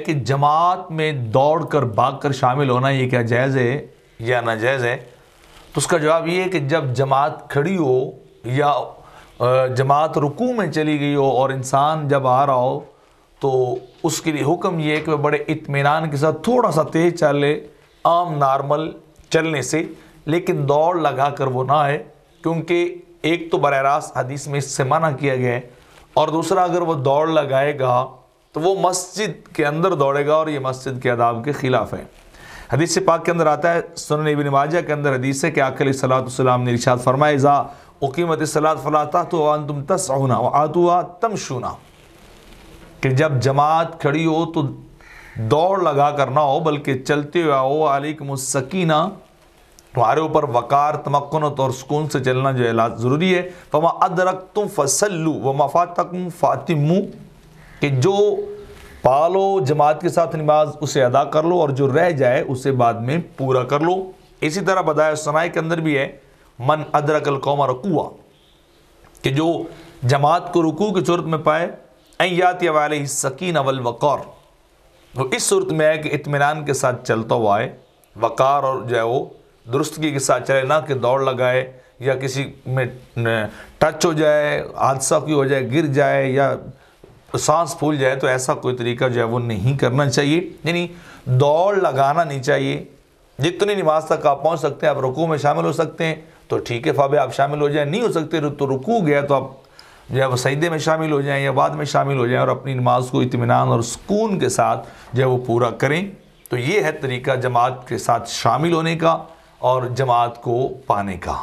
कि जमात में दौड़ कर भाग कर शामिल होना ये क्या जायज़ है या नाजायज़ है, तो उसका जवाब ये है कि जब जमात खड़ी हो या जमात रुकू में चली गई हो और इंसान जब आ रहा हो तो उसके लिए हुक्म ये है कि वह बड़े इत्मीनान के साथ थोड़ा सा तेज़ चले, आम नॉर्मल चलने से, लेकिन दौड़ लगा कर वो ना आए, क्योंकि एक तो बराह रास्त हदीस में इससे मना किया गया है और दूसरा अगर वो दौड़ लगाएगा तो वो मस्जिद के अंदर दौड़ेगा और ये मस्जिद के आदाब के ख़िलाफ़ है। हदीस पाक के अंदर आता है, सुनन इब्न माजा के अंदर हदीस है कि आका अलैहिस्सलातु वस्सलाम ने इरशाद फरमाया, इज़ा उक़ीमतिस्सलात फला तअतू व अंतुम तस्ऊना व आतूहा तमशूना, कि जब जमात खड़ी हो तो दौड़ लगा कर ना हो बल्कि चलते हुए आओ। अलैकुमुस सकीना, तुम्हारे ऊपर वकार तमक्कुनत और सुकून से चलना जो है ज़रूरी है। फमा अदरकतुम फसल्लु व मा फातकुम फातिमू, कि जो पालो जमात के साथ नमाज उसे अदा कर लो और जो रह जाए उसे बाद में पूरा कर लो। इसी तरह बदाए सनाए के अंदर भी है, मन अदरकल कौमा रकुआ, कि जो जमात को रुकू की सूरत में पाए, अय्याति वाले सकीन अवल वक़ार, वो इस सूरत में है कि इत्मीनान के साथ चलता हुआ है, वक़ार और जो है वो दुरुस्तगी के साथ चले, ना कि दौड़ लगाए या किसी में टच हो जाए, हादसा कोई हो जाए, गिर जाए या सांस फूल जाए, तो ऐसा कोई तरीका जो है वो नहीं करना चाहिए। यानी दौड़ लगाना नहीं चाहिए। जितनी नमाज तक आप पहुंच सकते हैं, आप रुकू में शामिल हो सकते हैं तो ठीक है, फ़ाबे आप शामिल हो जाएं, नहीं हो सकते तो रुकू गया तो आप जो है वो सजदे में शामिल हो जाएं या बाद में शामिल हो जाएं और अपनी नमाज को इत्मीनान और सुकून के साथ जो है वो पूरा करें। तो ये है तरीका जमात के साथ शामिल होने का और जमात को पाने का।